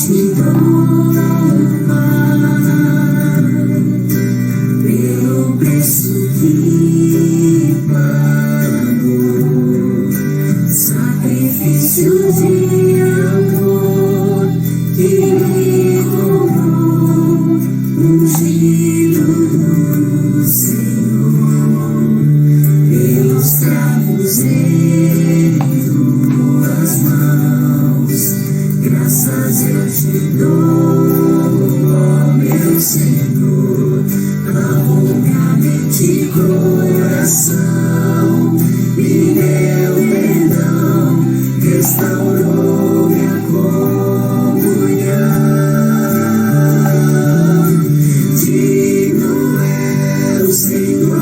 te dou, pelo preço que pagou, sacrifício de amor que me comprou, ungido do Senhor, pelos cravos em tuas mãos, graças eu te dou, ó meu Senhor, lavou minha mente e coração, me deu perdão, restaurou minha comunhão. Digno é o Senhor,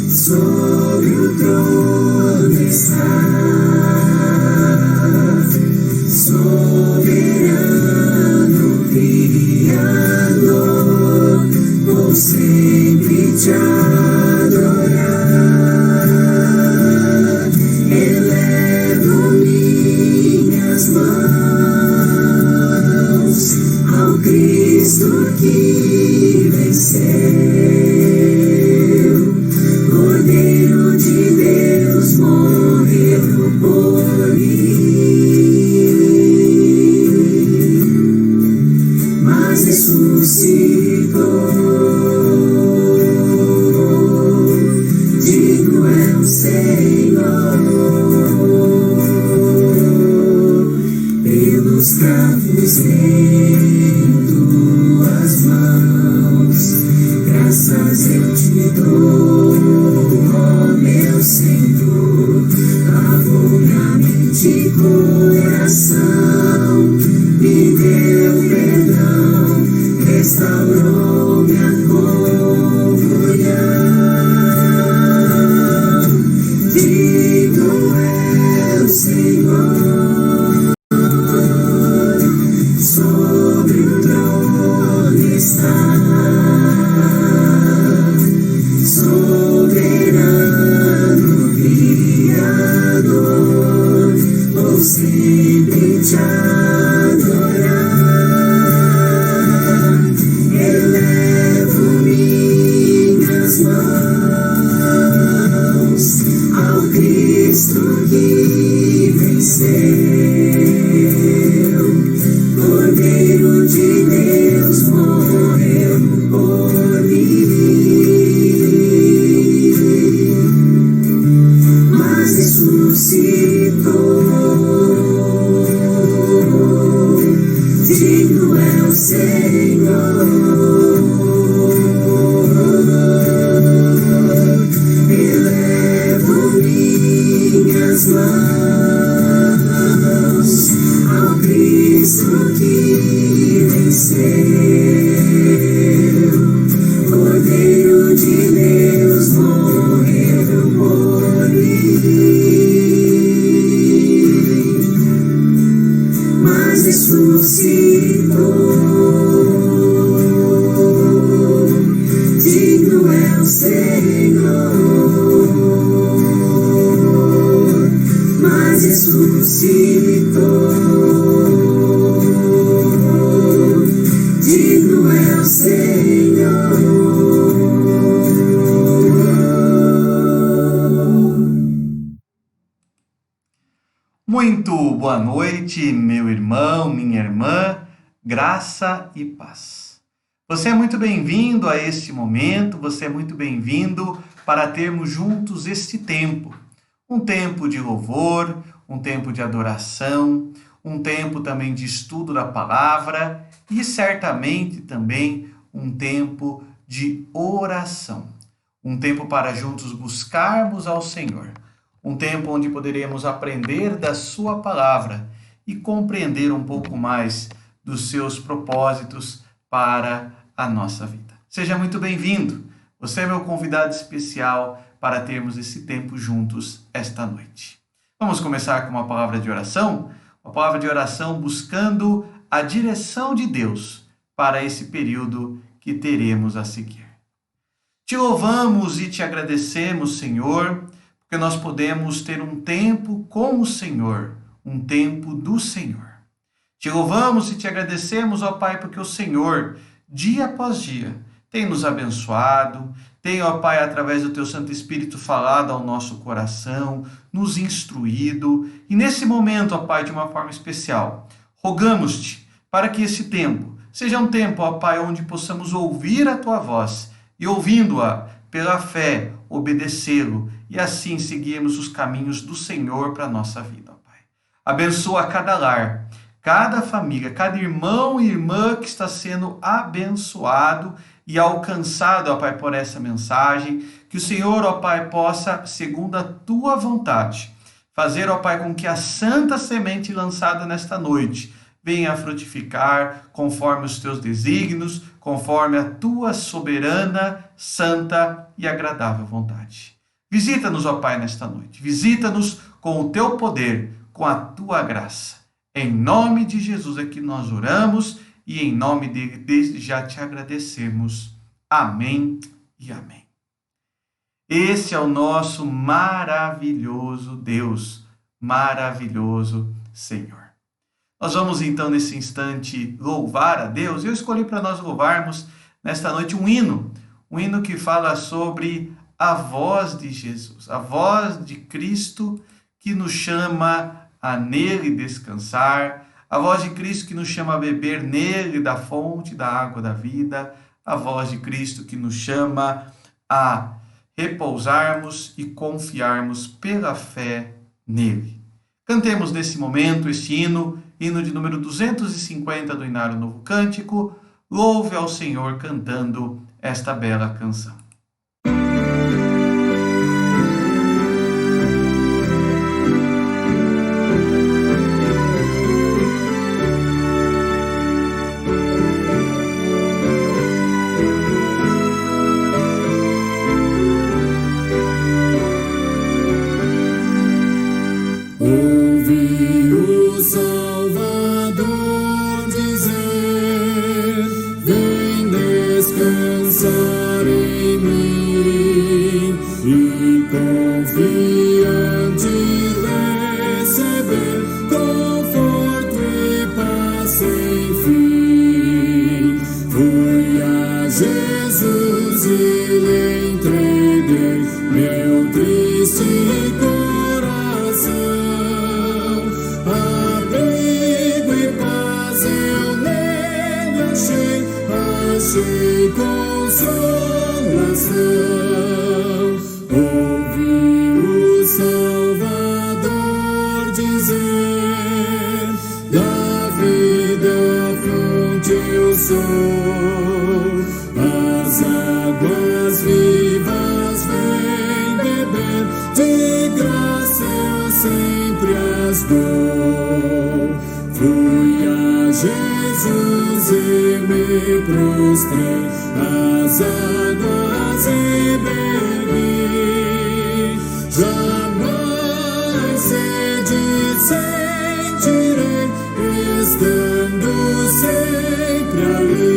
sobre o trono está, soberano Criador, vou sempre te adorar. Elevo minhas mãos ao Cristo que venceu, Cordeiro de Deus morreu por mim, mas ressuscitou. Digno é o Senhor, pelos cravos em tuas mãos, graças eu te dou, ó meu Senhor, lavou minha mente e coração, me deu perdão, restaurou minha comunhão. Digno é o Senhor, sobre o trono está, soberano Criador, vou sempre te adorar. Elevo minhas mãos ao Cristo que venceu, Cordeiro de Deus morreu por mim, mas ressuscitou. Digno é o Senhor, elevo minhas mãos ao Cristo que venceu, Cordeiro de Deus morreu por mim, mas ressuscitou. Digno é o Senhor, mas ressuscitou. Digno é o Senhor. Muito boa noite, meu irmão, minha irmã, graça e paz. Você é muito bem-vindo a este momento, você é muito bem-vindo para termos juntos este tempo. Um tempo de louvor, um tempo de adoração, um tempo também de estudo da palavra e certamente também um tempo de oração. Um tempo para juntos buscarmos ao Senhor. Um tempo onde poderemos aprender da sua palavra e compreender um pouco mais dos seus propósitos para a nossa vida. Seja muito bem-vindo. Você é meu convidado especial para termos esse tempo juntos esta noite. Vamos começar com uma palavra de oração? Uma palavra de oração buscando a direção de Deus para esse período que teremos a seguir. Te louvamos e te agradecemos, Senhor, porque nós podemos ter um tempo com o Senhor, um tempo do Senhor. Te louvamos e te agradecemos, ó Pai, porque o Senhor, dia após dia, tem nos abençoado, tem, ó Pai, através do Teu Santo Espírito, falado ao nosso coração, nos instruído. E nesse momento, ó Pai, de uma forma especial, rogamos-te para que esse tempo seja um tempo, ó Pai, onde possamos ouvir a Tua voz e, ouvindo-a pela fé, obedecê-lo e assim seguirmos os caminhos do Senhor para a nossa vida, ó Pai. Abençoa cada lar, cada família, cada irmão e irmã que está sendo abençoado e alcançado, ó Pai, por essa mensagem. Que o Senhor, ó Pai, possa, segundo a Tua vontade, fazer, ó Pai, com que a santa semente lançada nesta noite venha a frutificar conforme os Teus desígnios, conforme a Tua soberana, santa e agradável vontade. Visita-nos, ó Pai, nesta noite. Visita-nos com o Teu poder, com a Tua graça. Em nome de Jesus é que nós oramos e em nome dele desde já te agradecemos. Amém e amém. Esse é o nosso maravilhoso Deus, maravilhoso Senhor. Nós vamos então nesse instante louvar a Deus. Eu escolhi para nós louvarmos nesta noite um hino que fala sobre a voz de Jesus, a voz de Cristo que nos chama a nele descansar, a voz de Cristo que nos chama a beber nele da fonte da água da vida, a voz de Cristo que nos chama a repousarmos e confiarmos pela fé nele. Cantemos nesse momento este hino de número 250 do Inário Novo Cântico, louve ao Senhor cantando esta bela canção. Descansar em mim e confiante receber conforto e paz sem fim. Fui a Jesus e lhe entreguei meu triste coração. Abrigo e paz eu nele achei consolação. Ouvi o Salvador dizer: da vida fonte eu sou, as águas vivas vem beber, de graça eu sempre as dou. Fui a Jesus e me prostrei, as águas e bebi. Jamais sede sentirei, estando sempre ali.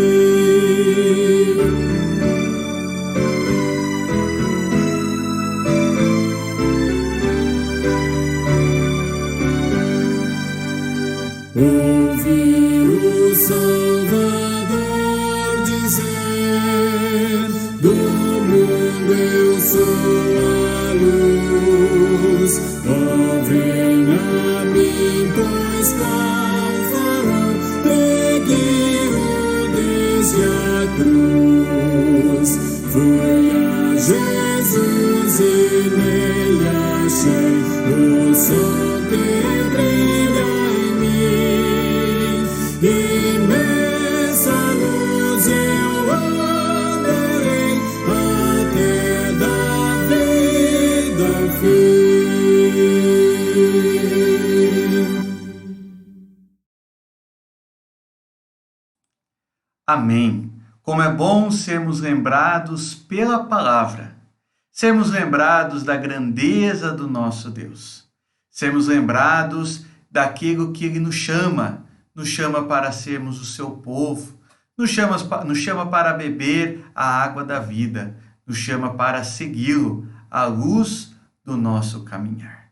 Ouvi o Salvador dizer: do mundo eu sou a luz. Ó, venha a mim, pois qual farol peguei desde a cruz. Fui a Jesus e nele achei o sol que brilha em mim. E nessa luz eu andarei até da vida ao fim. Amém. Como é bom sermos lembrados pela palavra, sermos lembrados da grandeza do nosso Deus, sermos lembrados daquilo que Ele nos chama para sermos o seu povo, nos chama para beber a água da vida, nos chama para segui-lo à luz do nosso caminhar.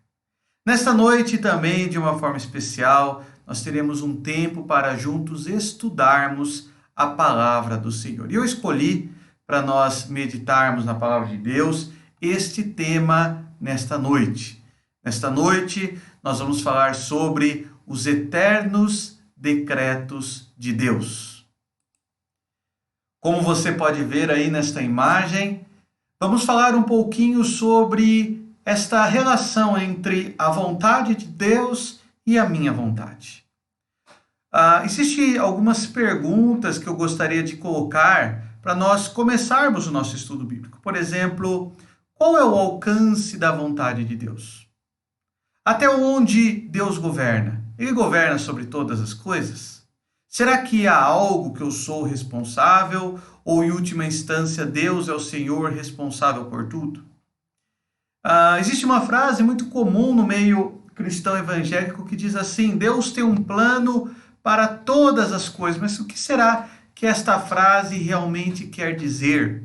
Nesta noite também, de uma forma especial, nós teremos um tempo para juntos estudarmos a palavra do Senhor. E eu escolhi para nós meditarmos na palavra de Deus este tema nesta noite. Nesta noite, nós vamos falar sobre os eternos decretos de Deus. Como você pode ver aí nesta imagem, vamos falar um pouquinho sobre esta relação entre a vontade de Deus e a minha vontade. Existem algumas perguntas que eu gostaria de colocar para nós começarmos o nosso estudo bíblico. Por exemplo, qual é o alcance da vontade de Deus? Até onde Deus governa? Ele governa sobre todas as coisas? Será que há algo que eu sou responsável ou, em última instância, Deus é o Senhor responsável por tudo? Existe uma frase muito comum no meio cristão evangélico que diz assim: Deus tem um plano para todas as coisas. Mas o que será que esta frase realmente quer dizer?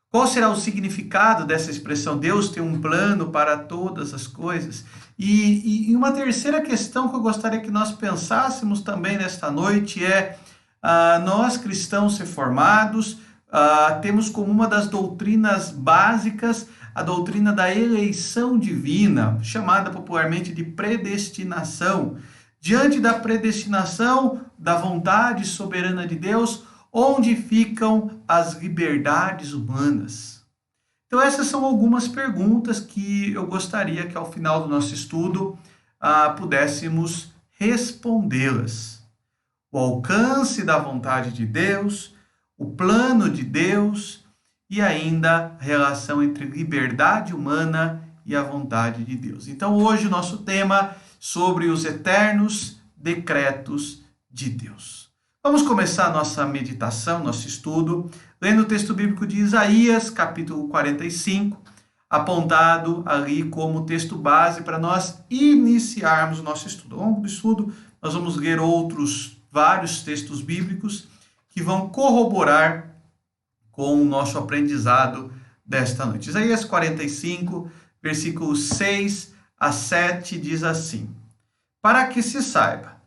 Qual será o significado dessa expressão, Deus tem um plano para todas as coisas? E uma terceira questão que eu gostaria que nós pensássemos também nesta noite é, nós cristãos reformados, temos como uma das doutrinas básicas a doutrina da eleição divina, chamada popularmente de predestinação. Diante da predestinação, da vontade soberana de Deus, onde ficam as liberdades humanas? Então essas são algumas perguntas que eu gostaria que ao final do nosso estudo pudéssemos respondê-las. O alcance da vontade de Deus, o plano de Deus e ainda a relação entre liberdade humana e a vontade de Deus. Então hoje o nosso tema sobre os eternos decretos de Deus. Vamos começar a nossa meditação, nosso estudo, lendo o texto bíblico de Isaías, capítulo 45, apontado ali como texto base para nós iniciarmos o nosso estudo. Ao longo do estudo, nós vamos ler vários textos bíblicos que vão corroborar com o nosso aprendizado desta noite. Isaías 45, versículos 6 a 7, diz assim: Para que se saiba,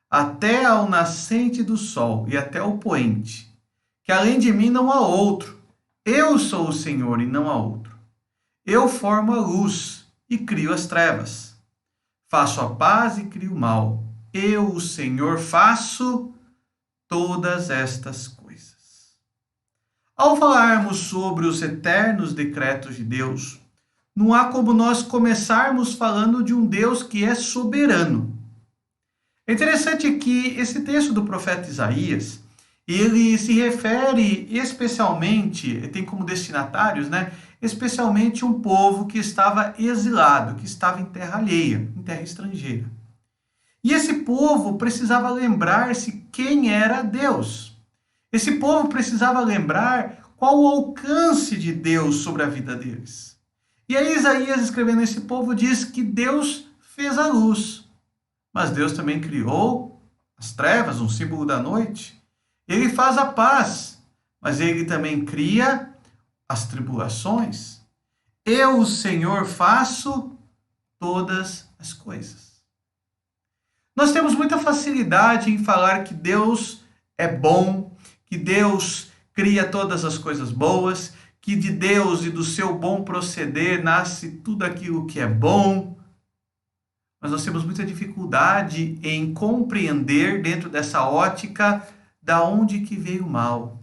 até ao nascente do sol e até o poente, que além de mim não há outro. Eu sou o Senhor e não há outro. Eu formo a luz e crio as trevas. Faço a paz e crio o mal. Eu, o Senhor, faço todas estas coisas. Ao falarmos sobre os eternos decretos de Deus, não há como nós começarmos falando de um Deus que é soberano. É interessante que esse texto do profeta Isaías, ele se refere especialmente, tem como destinatários, especialmente um povo que estava exilado, que estava em terra alheia, em terra estrangeira. E esse povo precisava lembrar-se quem era Deus. Esse povo precisava lembrar qual o alcance de Deus sobre a vida deles. E aí Isaías, escrevendo esse povo, diz que Deus fez a luz, mas Deus também criou as trevas, um símbolo da noite. Ele faz a paz, mas ele também cria as tribulações. Eu, o Senhor, faço todas as coisas. Nós temos muita facilidade em falar que Deus é bom, que Deus cria todas as coisas boas, que de Deus e do seu bom proceder nasce tudo aquilo que é bom. Mas nós temos muita dificuldade em compreender dentro dessa ótica da onde que veio o mal.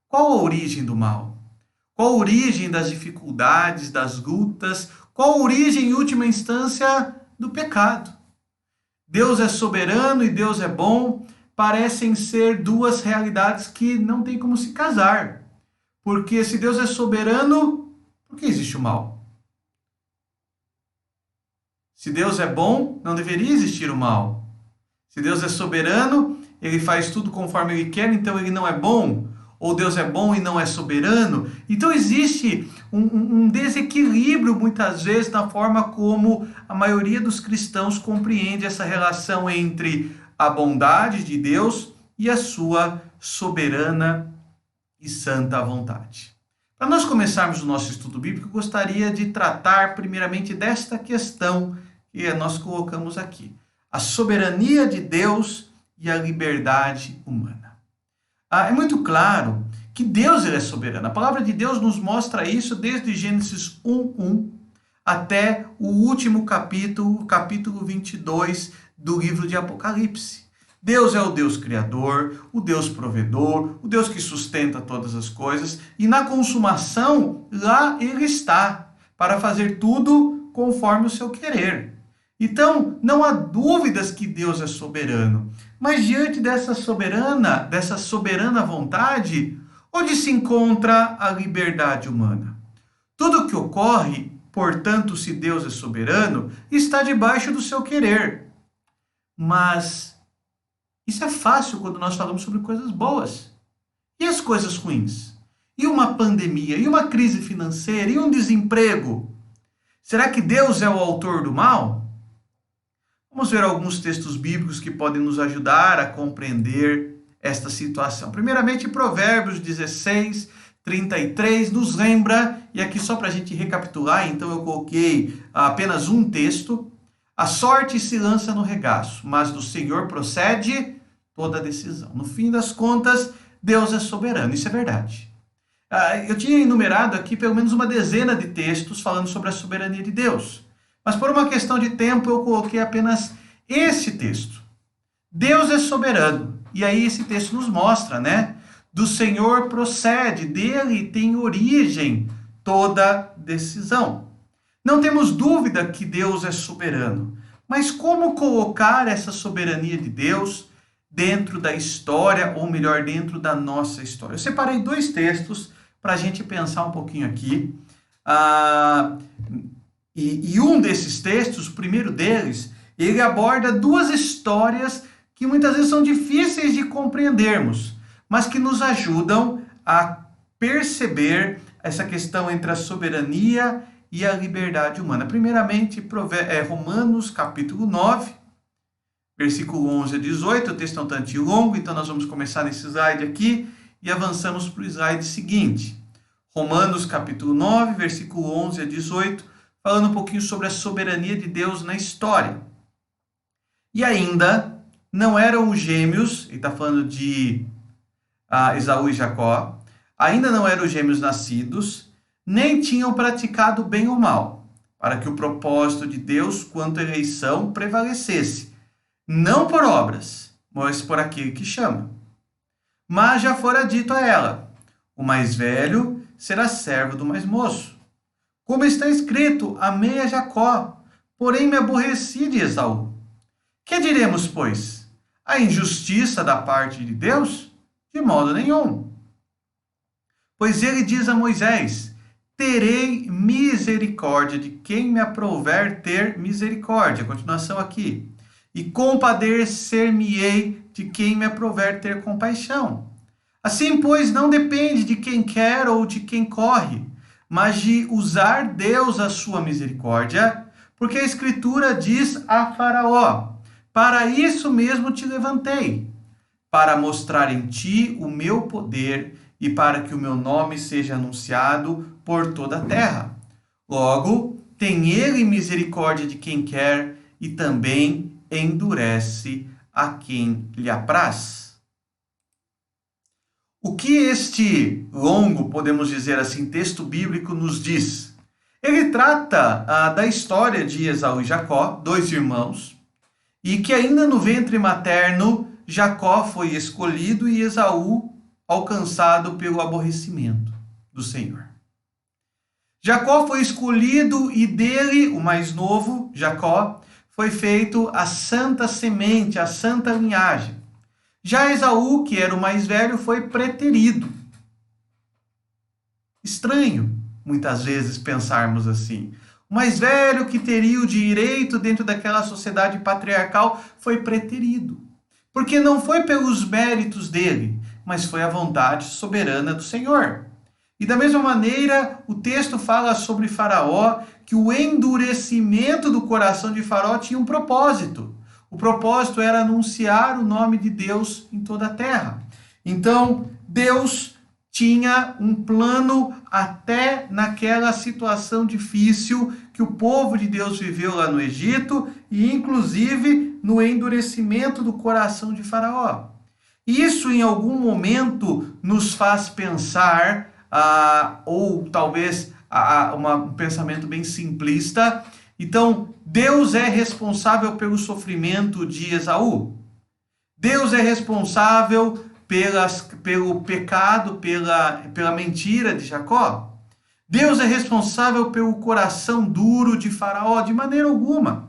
Qual a origem do mal? Qual a origem das dificuldades, das lutas? Qual a origem, em última instância, do pecado? Deus é soberano e Deus é bom, parecem ser duas realidades que não tem como se casar. Porque se Deus é soberano, por que existe o mal? Se Deus é bom, não deveria existir o mal. Se Deus é soberano, ele faz tudo conforme ele quer, então ele não é bom. Ou Deus é bom e não é soberano. Então existe um desequilíbrio muitas vezes na forma como a maioria dos cristãos compreende essa relação entre a bondade de Deus e a sua soberana e santa vontade. Para nós começarmos o nosso estudo bíblico, eu gostaria de tratar primeiramente desta questão que nós colocamos aqui: a soberania de Deus e a liberdade humana. É muito claro que Deus ele é soberano. A palavra de Deus nos mostra isso desde Gênesis 1:1 até o último capítulo, capítulo 22 do livro de Apocalipse. Deus é o Deus criador, o Deus provedor, o Deus que sustenta todas as coisas, e na consumação, lá ele está, para fazer tudo conforme o seu querer. Então, não há dúvidas que Deus é soberano, mas diante dessa soberana vontade, onde se encontra a liberdade humana? Tudo que ocorre, portanto, se Deus é soberano, está debaixo do seu querer. Mas isso é fácil quando nós falamos sobre coisas boas. E as coisas ruins? E uma pandemia? E uma crise financeira? E um desemprego? Será que Deus é o autor do mal? Vamos ver alguns textos bíblicos que podem nos ajudar a compreender esta situação. Primeiramente, Provérbios 16:33 nos lembra, e aqui só para a gente recapitular, então eu coloquei apenas um texto: a sorte se lança no regaço, mas do Senhor procede toda a decisão. No fim das contas, Deus é soberano, isso é verdade. Eu tinha enumerado aqui pelo menos uma dezena de textos falando sobre a soberania de Deus, mas por uma questão de tempo eu coloquei apenas esse texto. Deus é soberano, e aí esse texto nos mostra, né? Do Senhor procede, dele tem origem toda decisão. Não temos dúvida que Deus é soberano, mas como colocar essa soberania de Deus dentro da história, ou melhor, dentro da nossa história? Eu separei dois textos para a gente pensar um pouquinho aqui. E um desses textos, o primeiro deles, ele aborda duas histórias que muitas vezes são difíceis de compreendermos, mas que nos ajudam a perceber essa questão entre a soberania e a liberdade humana. Primeiramente, Romanos capítulo 9, versículo 11 a 18. O texto é um tantinho longo, então nós vamos começar nesse slide aqui e avançamos para o slide seguinte. Romanos capítulo 9, versículo 11 a 18, falando um pouquinho sobre a soberania de Deus na história. E ainda não eram os gêmeos, ele está falando de Esaú e Jacó, ainda não eram os gêmeos nascidos, nem tinham praticado bem ou mal, para que o propósito de Deus quanto à eleição prevalecesse, não por obras, mas por aquele que chama. Mas já fora dito a ela: o mais velho será servo do mais moço. Como está escrito: amei a Jacó, porém me aborreci de Esaú. Que diremos, pois? A injustiça da parte de Deus? De modo nenhum. Pois ele diz a Moisés: terei misericórdia de quem me aprouver ter misericórdia. Continuação aqui. E compadecer-me-ei de quem me aprouver ter compaixão. Assim, pois, não depende de quem quer ou de quem corre, mas de usar Deus a sua misericórdia, porque a Escritura diz a Faraó: para isso mesmo te levantei, para mostrar em ti o meu poder e para que o meu nome seja anunciado por toda a terra. Logo, tem ele misericórdia de quem quer e também endurece a quem lhe apraz. O que este longo, podemos dizer assim, texto bíblico nos diz? Ele trata da história de Esaú e Jacó, dois irmãos, e que ainda no ventre materno, Jacó foi escolhido e Esaú alcançado pelo aborrecimento do Senhor. Jacó foi escolhido e dele, o mais novo, Jacó, foi feito a santa semente, a santa linhagem. Já Esaú, que era o mais velho, foi preterido. Estranho, muitas vezes, pensarmos assim. O mais velho, que teria o direito dentro daquela sociedade patriarcal, foi preterido. Porque não foi pelos méritos dele, mas foi a vontade soberana do Senhor. E da mesma maneira, o texto fala sobre Faraó, que o endurecimento do coração de Faraó tinha um propósito. O propósito era anunciar o nome de Deus em toda a terra. Então, Deus tinha um plano até naquela situação difícil que o povo de Deus viveu lá no Egito e inclusive no endurecimento do coração de Faraó. Isso em algum momento nos faz pensar, ou talvez um pensamento bem simplista, então Deus é responsável pelo sofrimento de Esaú? Deus é responsável pelo pecado, pela mentira de Jacó? Deus é responsável pelo coração duro de Faraó? De maneira alguma.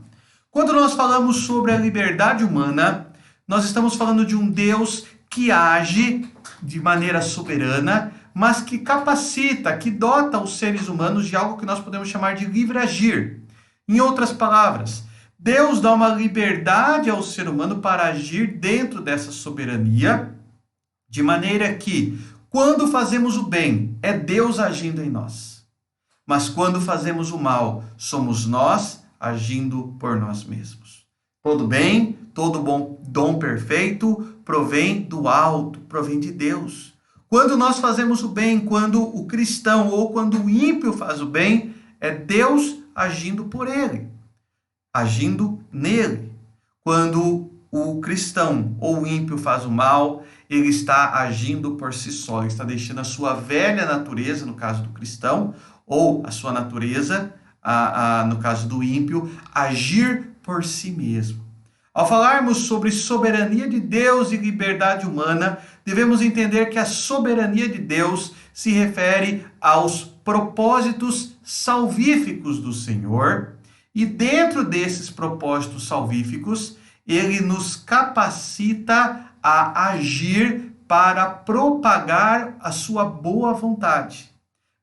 Quando nós falamos sobre a liberdade humana, nós estamos falando de um Deus que age de maneira soberana, mas que capacita, que dota os seres humanos de algo que nós podemos chamar de livre agir. Em outras palavras, Deus dá uma liberdade ao ser humano para agir dentro dessa soberania, de maneira que, quando fazemos o bem, é Deus agindo em nós. Mas quando fazemos o mal, somos nós agindo por nós mesmos. Todo bem, todo bom dom perfeito provém do alto, provém de Deus. Quando nós fazemos o bem, quando o cristão ou quando o ímpio faz o bem, é Deus agindo por ele, agindo nele. Quando o cristão ou o ímpio faz o mal, ele está agindo por si só, ele está deixando a sua velha natureza, no caso do cristão, ou a sua natureza, no caso do ímpio, agir por si mesmo. Ao falarmos sobre soberania de Deus e liberdade humana, devemos entender que a soberania de Deus se refere aos propósitos salvíficos do Senhor, e dentro desses propósitos salvíficos, ele nos capacita a agir para propagar a sua boa vontade.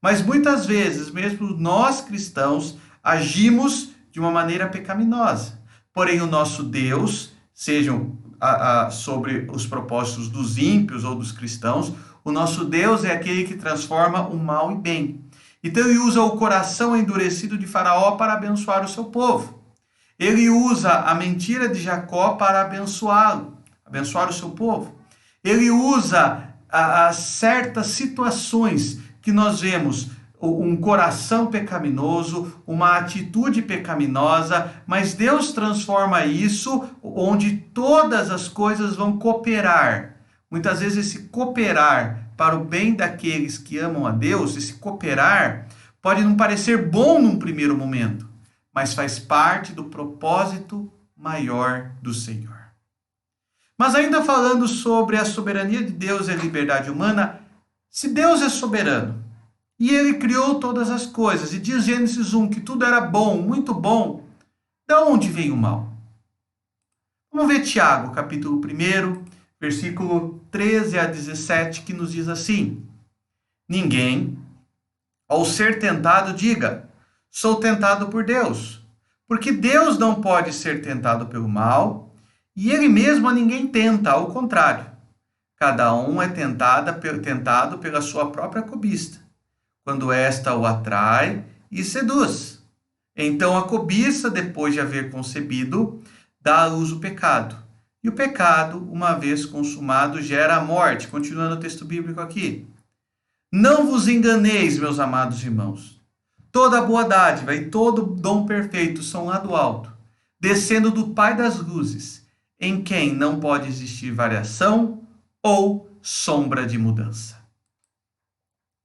Mas muitas vezes, mesmo nós cristãos, agimos de uma maneira pecaminosa. Porém, o nosso Deus, sejam sobre os propósitos dos ímpios ou dos cristãos, o nosso Deus é aquele que transforma o mal em bem. Então ele usa o coração endurecido de Faraó para abençoar o seu povo. Ele usa a mentira de Jacó para abençoá-lo, abençoar o seu povo. Ele usa certas situações que nós vemos, um coração pecaminoso, uma atitude pecaminosa, mas Deus transforma isso onde todas as coisas vão cooperar. Muitas vezes esse cooperar para o bem daqueles que amam a Deus, esse cooperar pode não parecer bom num primeiro momento, mas faz parte do propósito maior do Senhor. Mas ainda falando sobre a soberania de Deus e a liberdade humana, se Deus é soberano e ele criou todas as coisas, e diz Gênesis 1 que tudo era bom, muito bom, de onde vem o mal? Vamos ver Tiago, capítulo 1, versículo 13 a 17, que nos diz assim: ninguém, ao ser tentado, diga, sou tentado por Deus, porque Deus não pode ser tentado pelo mal, e ele mesmo a ninguém tenta, ao contrário. Cada um é tentado pela sua própria cobiça, quando esta o atrai e seduz. Então a cobiça, depois de haver concebido, dá à luz o pecado. E o pecado, uma vez consumado, gera a morte. Continuando o texto bíblico aqui. Não vos enganeis, meus amados irmãos. Toda boa dádiva e todo dom perfeito são lá do alto, descendo do Pai das luzes, em quem não pode existir variação ou sombra de mudança.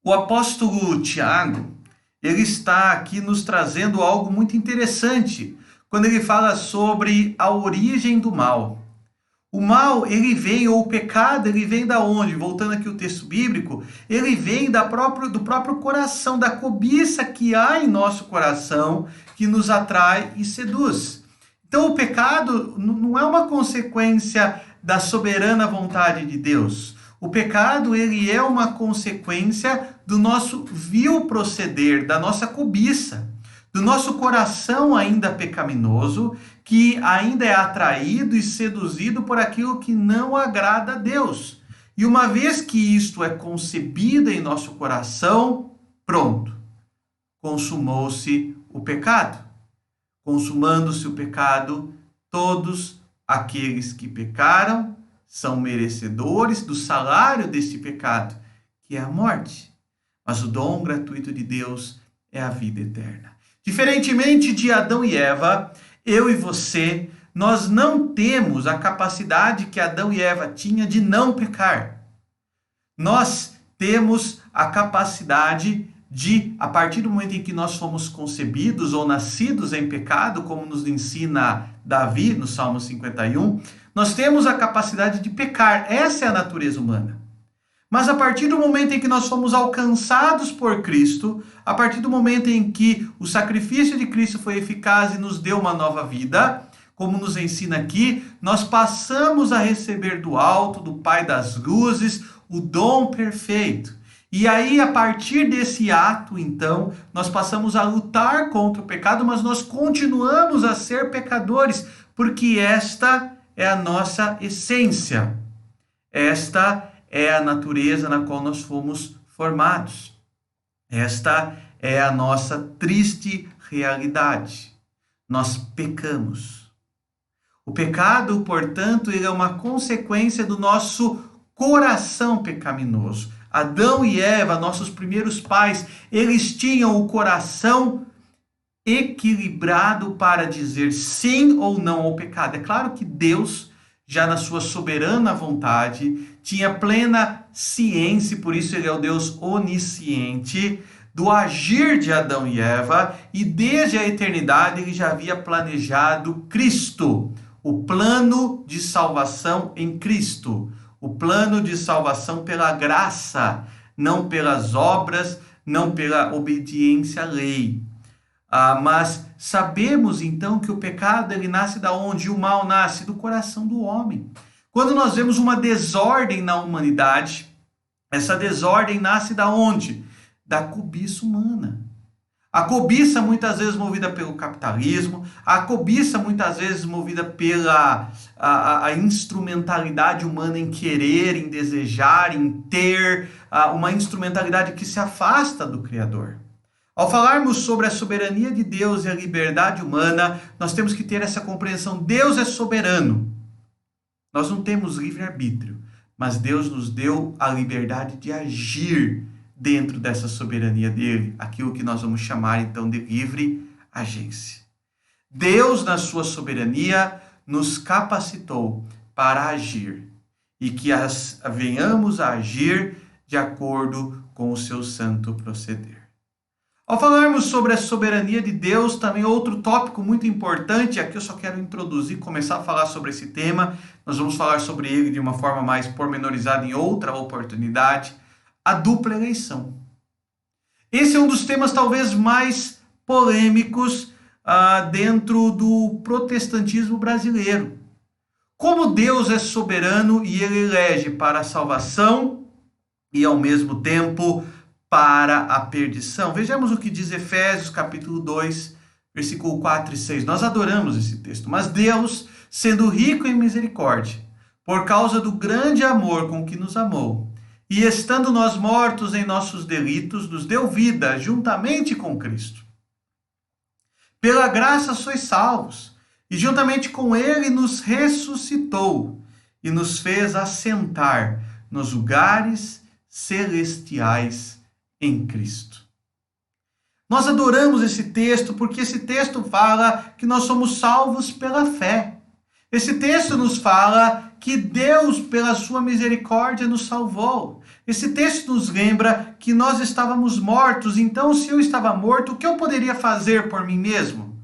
O apóstolo Tiago, ele está aqui nos trazendo algo muito interessante, quando ele fala sobre a origem do mal. O mal, ele vem, ou o pecado, ele vem da onde? Voltando aqui ao texto bíblico, ele vem do próprio coração, da cobiça que há em nosso coração, que nos atrai e seduz. Então o pecado não é uma consequência da soberana vontade de Deus. O pecado, ele é uma consequência do nosso vil proceder, da nossa cobiça, do nosso coração ainda pecaminoso, que ainda é atraído e seduzido por aquilo que não agrada a Deus. E uma vez que isto é concebido em nosso coração, pronto, consumou-se o pecado. Consumando-se o pecado, todos aqueles que pecaram são merecedores do salário deste pecado, que é a morte. Mas o dom gratuito de Deus é a vida eterna. Diferentemente de Adão e Eva, eu e você, nós não temos a capacidade que Adão e Eva tinham de não pecar. Nós temos a capacidade de, a partir do momento em que nós fomos concebidos ou nascidos em pecado, como nos ensina Davi no Salmo 51, nós temos a capacidade de pecar. Essa é a natureza humana. Mas a partir do momento em que nós fomos alcançados por Cristo, a partir do momento em que o sacrifício de Cristo foi eficaz e nos deu uma nova vida, como nos ensina aqui, nós passamos a receber do alto, do Pai das luzes, o dom perfeito. E aí, a partir desse ato, então, nós passamos a lutar contra o pecado, mas nós continuamos a ser pecadores, porque esta é a nossa essência. Esta é a natureza na qual nós fomos formados. Esta é a nossa triste realidade. Nós pecamos. O pecado, portanto, ele é uma consequência do nosso coração pecaminoso. Adão e Eva, nossos primeiros pais, eles tinham o coração equilibrado para dizer sim ou não ao pecado. É claro que Deus, já na sua soberana vontade, tinha plena ciência, por isso ele é o Deus onisciente, do agir de Adão e Eva, e desde a eternidade ele já havia planejado Cristo, o plano de salvação em Cristo, o plano de salvação pela graça, não pelas obras, não pela obediência à lei. Mas sabemos então que o pecado ele nasce da onde? O mal nasce do coração do homem. Quando nós vemos uma desordem na humanidade, essa desordem nasce da onde? Da cobiça humana. A cobiça muitas vezes movida pelo capitalismo, a cobiça muitas vezes movida pela a instrumentalidade humana em querer, em desejar, em ter, uma instrumentalidade que se afasta do Criador. Ao falarmos sobre a soberania de Deus e a liberdade humana, nós temos que ter essa compreensão. Deus é soberano. Nós não temos livre-arbítrio, mas Deus nos deu a liberdade de agir dentro dessa soberania dele, aquilo que nós vamos chamar então de livre agência. Deus, na sua soberania, nos capacitou para agir e que venhamos a agir de acordo com o seu santo proceder. Ao falarmos sobre a soberania de Deus, também outro tópico muito importante, aqui eu só quero introduzir, começar a falar sobre esse tema, nós vamos falar sobre ele de uma forma mais pormenorizada em outra oportunidade, a dupla eleição. Esse é um dos temas talvez mais polêmicos dentro do protestantismo brasileiro. Como Deus é soberano e ele elege para a salvação e ao mesmo tempo para a perdição. Vejamos o que diz Efésios capítulo 2, versículo 4 e 6. Nós adoramos esse texto. Mas Deus, sendo rico em misericórdia, por causa do grande amor com que nos amou, e estando nós mortos em nossos delitos, nos deu vida juntamente com Cristo. Pela graça sois salvos, e juntamente com ele nos ressuscitou, e nos fez assentar nos lugares celestiais em Cristo. Nós adoramos esse texto porque esse texto fala que nós somos salvos pela fé. Esse texto nos fala que Deus, pela sua misericórdia, nos salvou. Esse texto nos lembra que nós estávamos mortos. Então, se eu estava morto, o que eu poderia fazer por mim mesmo?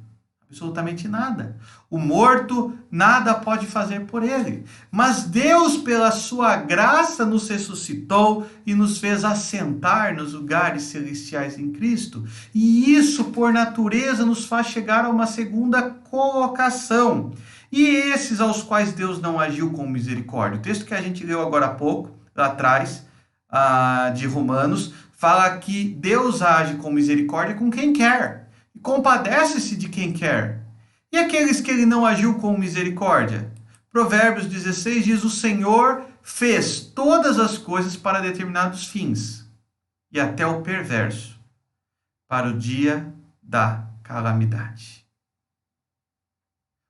Absolutamente nada. O morto nada pode fazer por ele. Mas Deus, pela sua graça, nos ressuscitou e nos fez assentar nos lugares celestiais em Cristo. E isso, por natureza, nos faz chegar a uma segunda colocação. E esses aos quais Deus não agiu com misericórdia. O texto que a gente leu agora há pouco, lá atrás, de Romanos, fala que Deus age com misericórdia com quem quer. E compadece-se de quem quer. E aqueles que ele não agiu com misericórdia? Provérbios 16 diz: o Senhor fez todas as coisas para determinados fins, e até o perverso, para o dia da calamidade.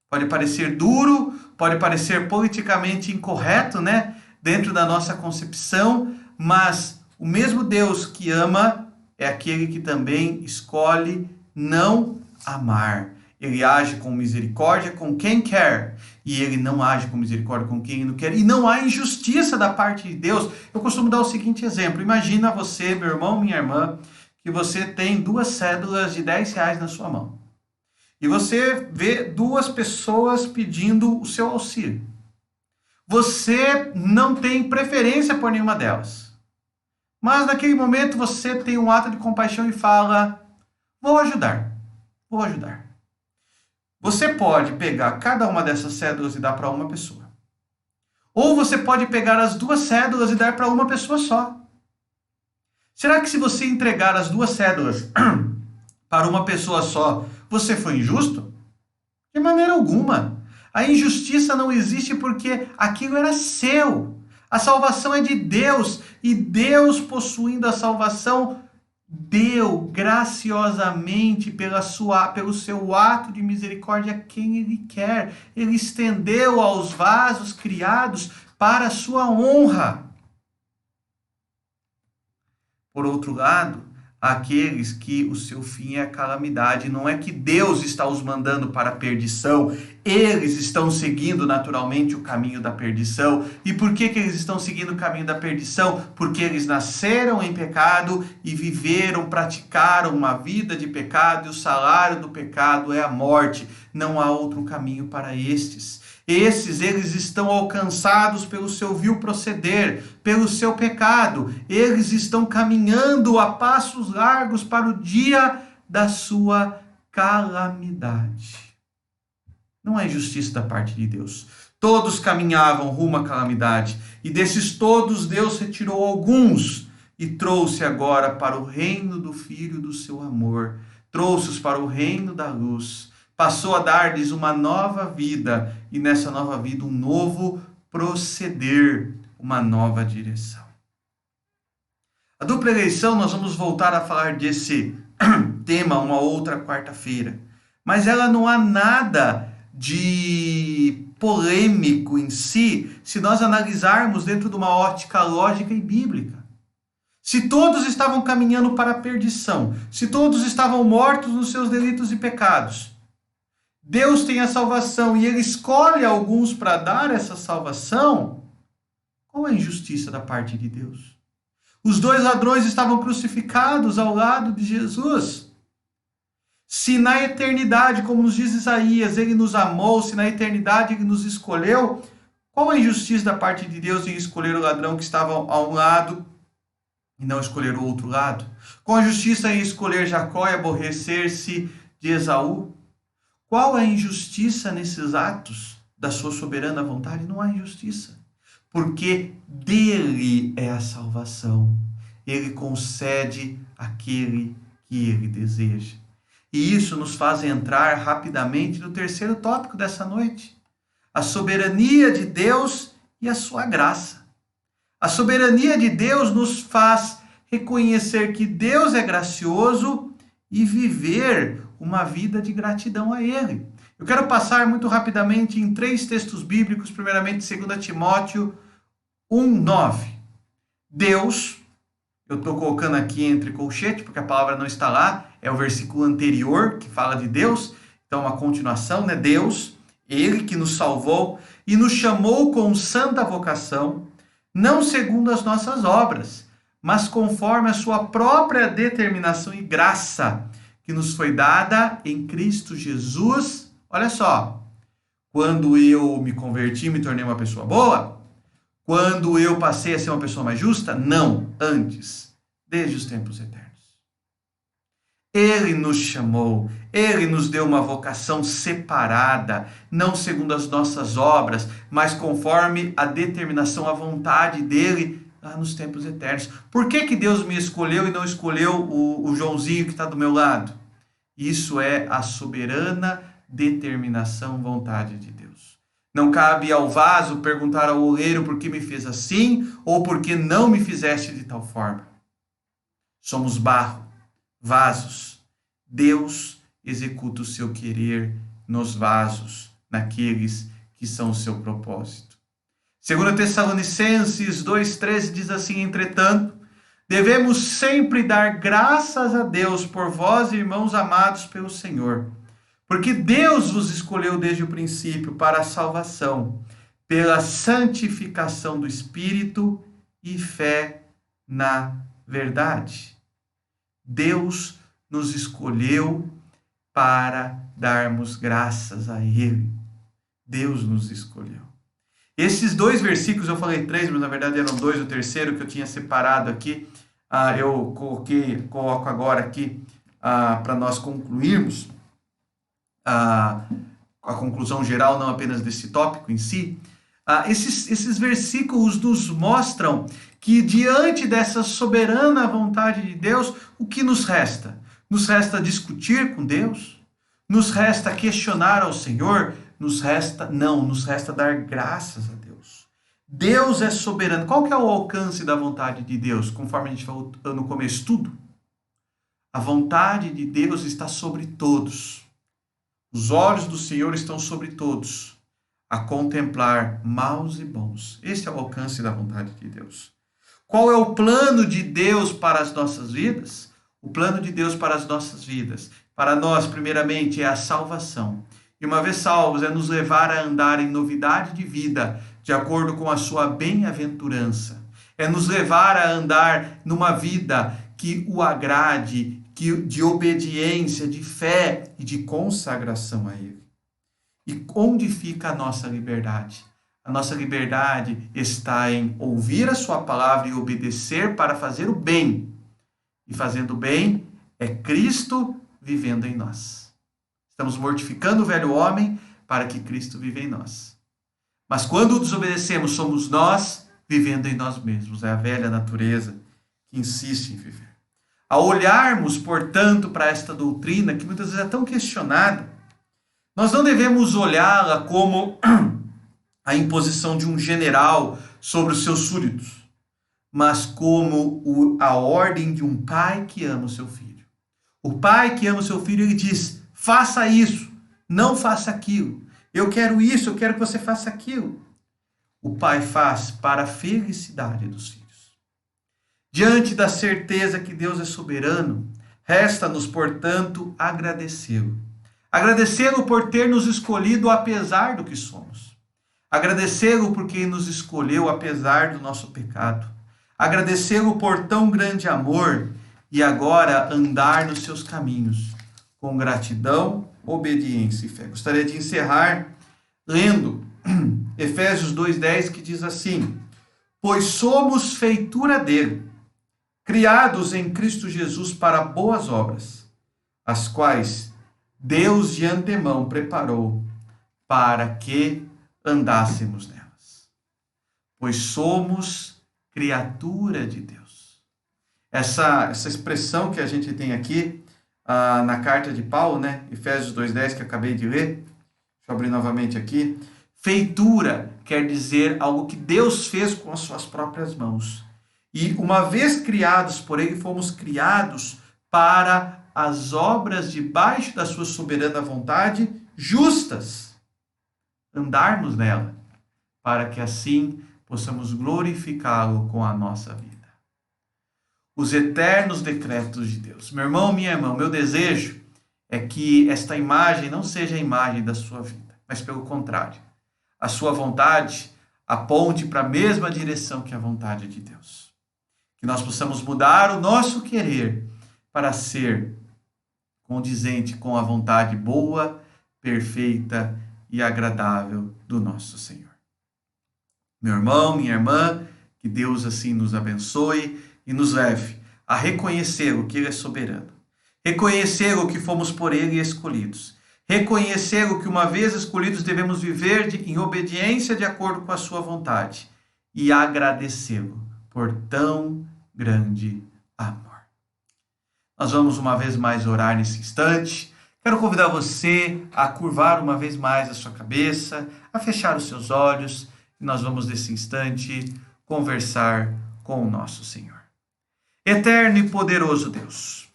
Pode parecer duro, pode parecer politicamente incorreto, né? Dentro da nossa concepção, mas O mesmo Deus que ama é aquele que também escolhe não amar. Ele age com misericórdia com quem quer, e ele não age com misericórdia com quem não quer. E não há injustiça da parte de Deus. Eu costumo dar o seguinte exemplo. Imagina você, meu irmão, minha irmã, que você tem 2 cédulas de R$10 na sua mão. E você vê 2 pessoas pedindo o seu auxílio. Você não tem preferência por nenhuma delas. Mas naquele momento você tem um ato de compaixão e fala: vou ajudar. Você pode pegar cada uma dessas cédulas e dar para uma pessoa. Ou você pode pegar as 2 cédulas e dar para uma pessoa só. Será que se você entregar as 2 cédulas para uma pessoa só, você foi injusto? De maneira alguma. A injustiça não existe porque aquilo era seu. A salvação é de Deus, e Deus, possuindo a salvação, deu graciosamente pelo seu ato de misericórdia a quem Ele quer. Ele estendeu aos vasos criados para a sua honra. Por outro lado, aqueles que o seu fim é a calamidade. Não é que Deus está os mandando para a perdição, eles estão seguindo naturalmente o caminho da perdição. E por que eles estão seguindo o caminho da perdição? Porque eles nasceram em pecado e praticaram uma vida de pecado, e o salário do pecado é a morte. Não há outro caminho para estes. Eles estão alcançados pelo seu vil proceder, pelo seu pecado. Eles estão caminhando a passos largos para o dia da sua calamidade. Não é injustiça da parte de Deus. Todos caminhavam rumo à calamidade, e desses todos Deus retirou alguns e trouxe agora para o reino do Filho do seu amor. Trouxe-os para o reino da luz. Passou a dar-lhes uma nova vida, e nessa nova vida um novo proceder, uma nova direção. A dupla eleição, nós vamos voltar a falar desse tema uma outra quarta-feira, mas ela não há nada de polêmico em si, se nós analisarmos dentro de uma ótica lógica e bíblica. Se todos estavam caminhando para a perdição, se todos estavam mortos nos seus delitos e pecados, Deus tem a salvação e Ele escolhe alguns para dar essa salvação, qual é a injustiça da parte de Deus? Os 2 ladrões estavam crucificados ao lado de Jesus. Se na eternidade, como nos diz Isaías, Ele nos amou, se na eternidade Ele nos escolheu, qual a injustiça da parte de Deus em escolher o ladrão que estava a um lado e não escolher o outro lado? Qual a justiça em escolher Jacó e aborrecer-se de Esaú? Qual é a injustiça nesses atos da sua soberana vontade? Não há injustiça, porque dele é a salvação. Ele concede aquele que ele deseja. E isso nos faz entrar rapidamente no terceiro tópico dessa noite: a soberania de Deus e a sua graça. A soberania de Deus nos faz reconhecer que Deus é gracioso e viver uma vida de gratidão a Ele. Eu quero passar muito rapidamente em 3 textos bíblicos, primeiramente 2 Timóteo 1:9. Deus, eu estou colocando aqui entre colchete, porque a palavra não está lá, é o versículo anterior que fala de Deus, então uma continuação, né? Deus, Ele que nos salvou e nos chamou com santa vocação, não segundo as nossas obras, mas conforme a sua própria determinação e graça, que nos foi dada em Cristo Jesus. Olha só, quando eu me converti, me tornei uma pessoa boa? Quando eu passei a ser uma pessoa mais justa? Não, antes, desde os tempos eternos. Ele nos chamou, Ele nos deu uma vocação separada, não segundo as nossas obras, mas conforme a determinação, a vontade dEle, lá nos tempos eternos. Por que Deus me escolheu e não escolheu o Joãozinho que está do meu lado? Isso é a soberana determinação, vontade de Deus. Não cabe ao vaso perguntar ao oleiro por que me fez assim ou por que não me fizeste de tal forma. Somos barro, vasos. Deus executa o seu querer nos vasos, naqueles que são o seu propósito. 2 Tessalonicenses 2,13 diz assim: entretanto, Devemos sempre dar graças a Deus por vós, irmãos amados pelo Senhor, porque Deus vos escolheu desde o princípio para a salvação, pela santificação do Espírito e fé na verdade. Deus nos escolheu para darmos graças a Ele. Deus nos escolheu. Esses 2 versículos, eu falei 3, mas na verdade eram 2, o terceiro que eu tinha separado aqui, eu coloco agora aqui para nós concluirmos a conclusão geral, não apenas desse tópico em si. Esses versículos nos mostram que diante dessa soberana vontade de Deus, o que nos resta? Nos resta discutir com Deus? Nos resta questionar ao Senhor? Nos resta dar graças a Deus. Deus é soberano. Qual que é o alcance da vontade de Deus? Conforme a gente falou no começo, tudo. A vontade de Deus está sobre todos. Os olhos do Senhor estão sobre todos, a contemplar maus e bons. Esse é o alcance da vontade de Deus. Qual é o plano de Deus para as nossas vidas? O plano de Deus para as nossas vidas, para nós, primeiramente, é a salvação. E uma vez salvos, é nos levar a andar em novidade de vida, de acordo com a sua bem-aventurança. É nos levar a andar numa vida que o agrade, de obediência, de fé e de consagração a Ele. E onde fica a nossa liberdade? A nossa liberdade está em ouvir a sua palavra e obedecer para fazer o bem. E fazendo o bem é Cristo vivendo em nós. Estamos mortificando o velho homem para que Cristo viva em nós. Mas quando desobedecemos, somos nós vivendo em nós mesmos. É a velha natureza que insiste em viver. Ao olharmos, portanto, para esta doutrina, que muitas vezes é tão questionada, nós não devemos olhá-la como a imposição de um general sobre os seus súditos, mas como a ordem de um pai que ama o seu filho. O pai que ama o seu filho, ele diz, faça isso, não faça aquilo. Eu quero isso, eu quero que você faça aquilo. O pai faz para a felicidade dos filhos. Diante da certeza que Deus é soberano, resta-nos, portanto, agradecê-lo. Agradecê-lo por ter nos escolhido apesar do que somos. Agradecê-lo porque nos escolheu apesar do nosso pecado. Agradecê-lo por tão grande amor e agora andar nos seus caminhos, com gratidão, obediência e fé. Gostaria de encerrar lendo Efésios 2:10, que diz assim: pois somos feitura dele, criados em Cristo Jesus para boas obras, as quais Deus de antemão preparou para que andássemos nelas. Pois somos criatura de Deus. Essa expressão que a gente tem aqui na carta de Paulo, né? Efésios 2:10, que acabei de ler. Deixa eu abrir novamente aqui. Feitura quer dizer algo que Deus fez com as suas próprias mãos. E uma vez criados por Ele, fomos criados para as obras debaixo da sua soberana vontade justas. Andarmos nela, para que assim possamos glorificá-lo com a nossa vida. Os eternos decretos de Deus. Meu irmão, minha irmã, meu desejo é que esta imagem não seja a imagem da sua vida, mas pelo contrário, a sua vontade aponte para a mesma direção que a vontade de Deus. Que nós possamos mudar o nosso querer para ser condizente com a vontade boa, perfeita e agradável do nosso Senhor. Meu irmão, minha irmã, que Deus assim nos abençoe e nos leve a reconhecê-lo que Ele é soberano. Reconhecê-lo que fomos por Ele escolhidos. Reconhecê-lo que uma vez escolhidos devemos viver em obediência de acordo com a sua vontade. E agradecê-lo por tão grande amor. Nós vamos uma vez mais orar nesse instante. Quero convidar você a curvar uma vez mais a sua cabeça, a fechar os seus olhos, e nós vamos nesse instante conversar com o nosso Senhor. Eterno e poderoso Deus,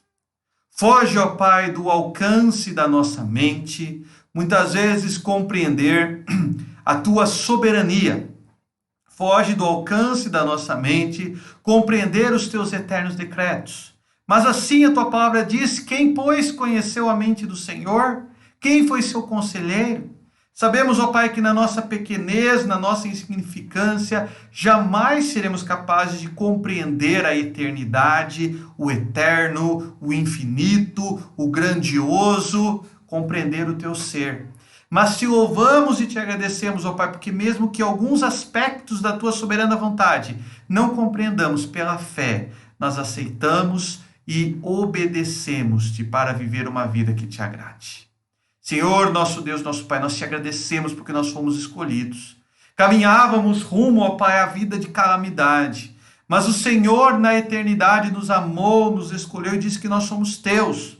foge, ó Pai, do alcance da nossa mente, muitas vezes compreender a Tua soberania. foge do alcance da nossa mente compreender os teus eternos decretos. Mas assim a tua palavra diz: quem, pois, conheceu a mente do Senhor? Quem foi seu conselheiro? Sabemos, ó Pai, que na nossa pequenez, na nossa insignificância, jamais seremos capazes de compreender a eternidade, o eterno, o infinito, o grandioso, compreender o teu ser. Mas te louvamos e te agradecemos, ó Pai, porque mesmo que alguns aspectos da tua soberana vontade não compreendamos, pela fé, nós aceitamos e obedecemos-te para viver uma vida que te agrade. Senhor, nosso Deus, nosso Pai, nós te agradecemos porque nós fomos escolhidos. Caminhávamos rumo, ó Pai, à vida de calamidade, mas o Senhor na eternidade nos amou, nos escolheu e disse que nós somos teus.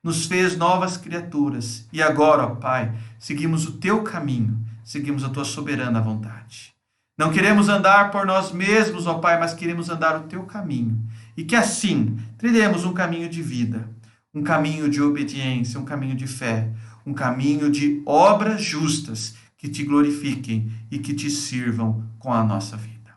Nos fez novas criaturas. E agora, ó Pai, seguimos o teu caminho, seguimos a tua soberana vontade. Não queremos andar por nós mesmos, ó Pai, mas queremos andar o teu caminho. E que assim trilhemos um caminho de vida, um caminho de obediência, um caminho de fé, um caminho de obras justas que te glorifiquem e que te sirvam com a nossa vida.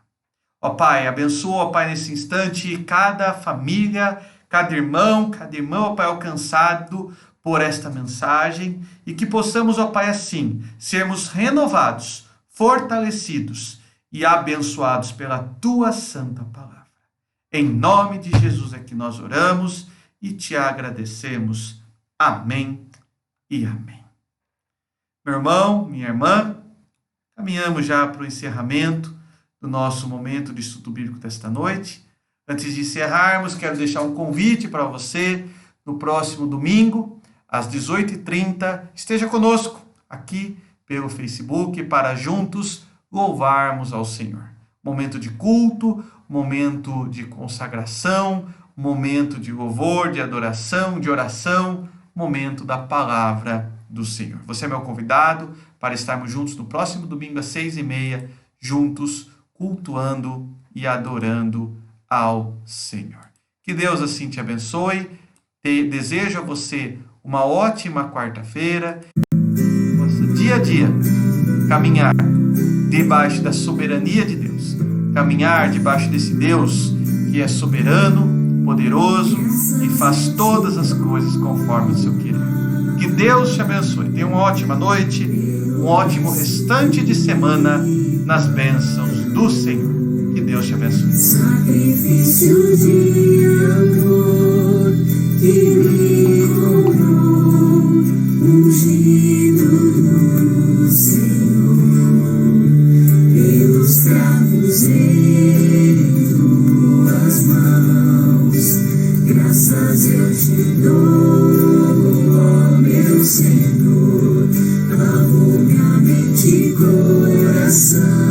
Ó Pai, abençoa, ó Pai, nesse instante cada família, cada irmão, ó Pai, alcançado por esta mensagem, e que possamos, ó Pai, assim, sermos renovados, fortalecidos e abençoados pela Tua Santa Palavra. Em nome de Jesus é que nós oramos e te agradecemos. Amém e amém. Meu irmão, minha irmã, caminhamos já para o encerramento do nosso momento de estudo bíblico desta noite. Antes de encerrarmos, quero deixar um convite para você. No próximo domingo, às 18h30, esteja conosco aqui pelo Facebook para juntos louvarmos ao Senhor. Momento de culto, momento de consagração, momento de louvor, de adoração, de oração, momento da palavra do Senhor. Você é meu convidado para estarmos juntos no próximo domingo às 6h30, juntos cultuando e adorando ao Senhor. Que Deus assim te abençoe. Desejo a você uma ótima quarta-feira. Possa dia a dia caminhar debaixo da soberania de Deus. Caminhar debaixo desse Deus que é soberano, poderoso e faz todas as coisas conforme o seu querer. Que Deus te abençoe. Tenha uma ótima noite, um ótimo restante de semana nas bênçãos do Senhor. Que Deus te abençoe. Sacrifício de amor que me comprou, ungido do Senhor, pelos cravos em tuas mãos. Graças eu te dou, ó meu Senhor, lavo minha mente e coração.